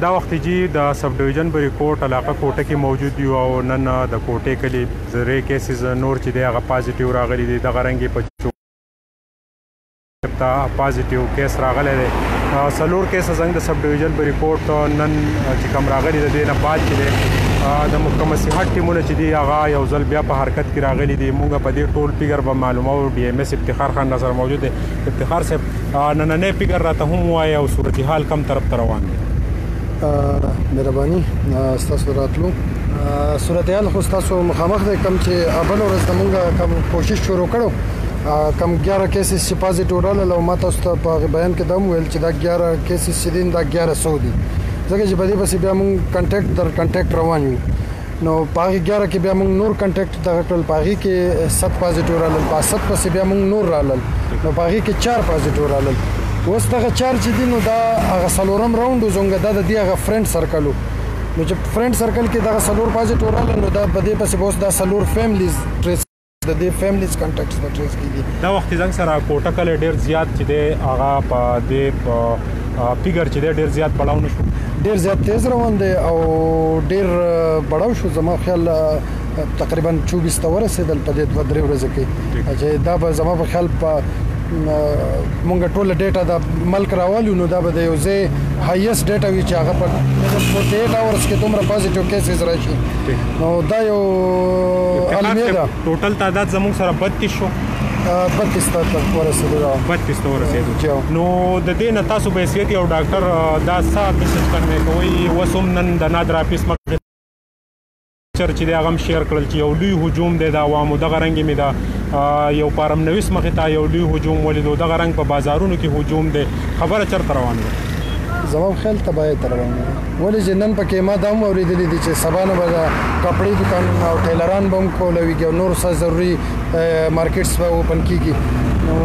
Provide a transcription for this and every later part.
دا وخت جی د سب ډیویژن بریکوټ علاقه کوټه کې موجود یو او نن د کوټې کلی زری کیسز نور چې دی هغه پازیټیو راغلی دی دغه رنګ په پازیټیو کیس راغلی دی څلور کیسز زنګ د سب ډیویژن بریکوټ نن چې کوم راغلی د دې نه بعد چې دی د محکمه صحت ټیمونه چې دي هغه یو ځل بیا په حرکت کې راغلي دي مونږ په دې ټول فګر به معلومو ډي ایم ایس افتخار خان سره موجود دی افتخار صاحب نننی فګر راته هم وایي او صورتحال کم طرف ته روان دی مهرباني ستاسو راتلو صورتحال خو ستاسو مخامخ دی کم چې اول ورځ مونږ کوم کوشش شروع کړو کم 11 کیسز چې پازیټیو راغلل او ما تاسو ته په بیان کې دا ویل چې دا 11 کیسز چې دي دا 1100 دي ځکه چې په دې پسې بیا موږ کنټیکټ روان یو نو په هغې 11 کې بیا موږ نور کنټیکټ دغه کړل په هغې کې 7 پازیټیو رالل په 7 پسې بیا موږ نور رالل نو په هغې کې 4 پازیټیو رالل اوس دغه 4 چې دي نو دا هغه څلورم راوند و زموږ دا د دې هغه فرینډ سرکل و نو چې فرینډ سرکل کې دغه څلور پازیټیو رالل نو دا په دې پسې به اوس دا څلور فیملیز ټریس د دې فیملیز کنټیکټس به ټریس کېږي دا وخت زنګ سره کوټه کلی ډېر زیات چې دی هغه په دې فګر چې دی ډېر زیات بړاو نه شو ډیر زیات تیز روان دی او ډیر بڑاو شو زما خیال تقریبا 24 ته ورسېدل په دې 2-3 ورځې کې چې دا به زما په خیال په مونږ ټول ډیټا د ملک راوالو نو دا به د یو ځای هایست ډیټا وي چې هغه په 48 اورز کې دومره پازیټیو کیسز راشي نو دا یو عالمي ده ټوټل تعداد زموږ سره 32 شو 32 ته ورسېدو 32 ته ورسېدو نو د دې نه تاسو به حیثیت یو ډاکټر دا څه میسج کنوي کوي وسوم نن د نادر اپیس مخ چې دی هغه شیر کړل چې یو لوی هجوم دی د عوامو دغه رنګ می دا یو پارم نویس مخې ته یو لوی هجوم ولیدو دغه رنګ په بازارونو کې هجوم دی خبره چرته روانه ده زما خیال تباہی تر روانه ده ولې چې نن پکې ما دا هم اورېدلي دي چې سبا نه به کپړې دکان او ټیلران به هم کولوي او نور څه ضروري مارکیټس به اوپن کېږي نو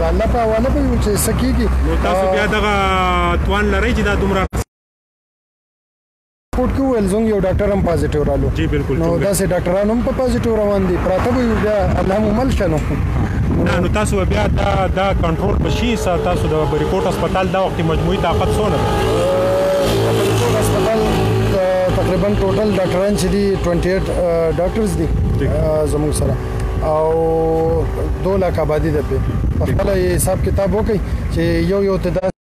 د الله په حواله به وي چې څه کېږي نو تاسو بیا دغه توان لرئ چې دا دومره کوټ کې ویل زنګ یو ډاکټر هم پازیټیو رالو جی بالکل نو داسې ډاکټران هم په پازیټیو روان دي پراته به بیا الله مو مل شنو نو تاسو بیا دا کنټرول بشي تاسو د بریکوټ هسپتال دا وخت مجموعي طاقت څونه ده بریکوټ هسپتال تقریبا ټوټل ډاکټران چې دي 28 ډاکټرز دي زموږ سره او 2 لک آبادی ده په خپل حساب کتاب وکړي چې یو تعداد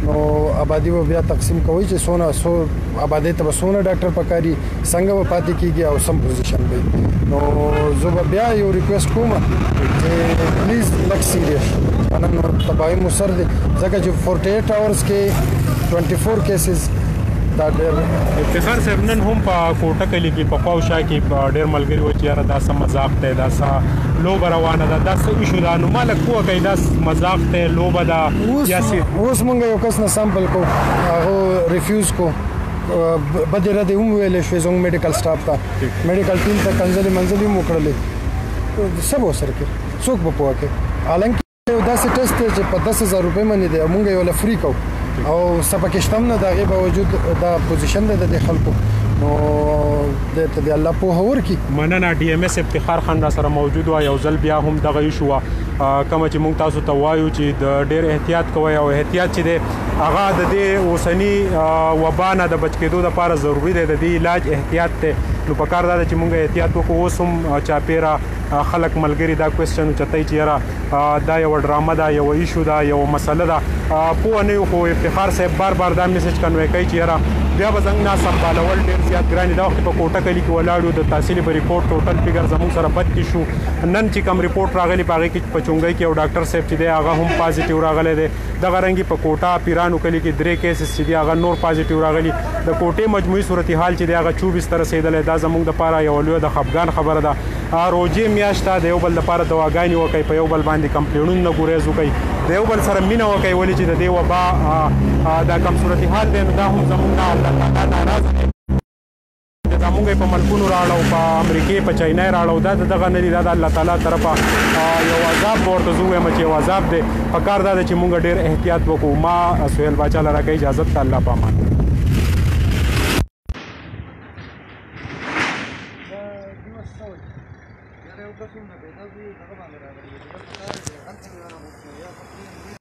نو آبادی و بیا تقسیم کوي چې سونه آبادی ته سونه ډاکټر پکاري څنګه و پاتې کیږي او سم پوزیشن دی نو زه بیا یو ریکوست کوم چې پلیز لک سیریس نن تباہی مصر دي ځکه چې 48 اورز کې 24 کیسز دا ډېر افتخار صاحب نن هم په کوټه کلی کې په خواوشا کې ډېر ملګري و چې یاره دا څه مذاق دی دا څه لوبه روانه ده دا څه ایشو ده نو مالک پوه کوي دا مذاق دی لوبه ده اوس مونږ یو کس نه سامپل کو هغه ریفیوز کو بده رده هم ویل شو زموږ میډیکل سټاف ته میډیکل ټیم ته کنځلې منځلې مو کړلې سب وسره کې څوک به پوه کوي حالانکه یو داسې ټیسټ دی چې په 10,000 روپۍ باندې دی مونږ یو فری کو او سپکشتم نه دغه باوجود دا پوزیشن ده د خلکو نو د ته الله په هور کې مننه ډي ایم ایس افتخار خان سره موجود و یو ځل بیا هم دغه شو کوم چې مونږ تاسو ته وایو چې د ډېر احتیاط کوی او احتیاط چې دی هغه د دې اوسنی وبا نه د بچ کېدو لپاره ضروری دی د دې علاج احتیاط ته نو په کار دا چې مونږ احتیاط وکړو اوس هم چاپیره خلک ملګري دا کوېسچن چتای چې یاره دا یو ډرامه ده یو ایشو ده یو مسله ده پوه نه یو خو افتخار صاحب بار بار دا میسج کنوي کوي چې یاره بیا به څنګه ناسم بالول ډېر زیات ګران دا وخت په کوټه کلی کې ولاړو د تحصیلي ریپورټ ټوټل فګر زموږ سره 32 شو نن چې کوم ریپورټ راغلی په هغې کې په چونګۍ کې یو ډاکټر صاحب چې دی هغه هم پازیټیو راغلی دی دغه رنګې په کوټه پیرانو کلي کې 3 کیسز چې دي هغه نور پازیټیو راغلي د کوټې مجموعي صورتحال چې دی هغه 24 ته رسېدلی دا زموږ دپاره یوه لویه د خفګان خبره ده روژې میاشت ده د یو بل دپاره دواګانې وکئ په یو بل باندې کمپلینونه ګوریز وکئ د یو بل سره مینه وکئ ولې چې د دې وبا دا کم صورتحال دی نو دا هم زموږ نه الله تعالی ناراضه دی دا مونږ په ملکونو راړو په امریکې په چاینا راړو دا دغه نه دي دا د الله تعالی طرفه یو عذاب ورته زه وایم چې یو عذاب دی په کار دا ده چې مونږ ډېر احتیاط وکړو ما سهیل باچا لره کوي اجازت ته الله په امان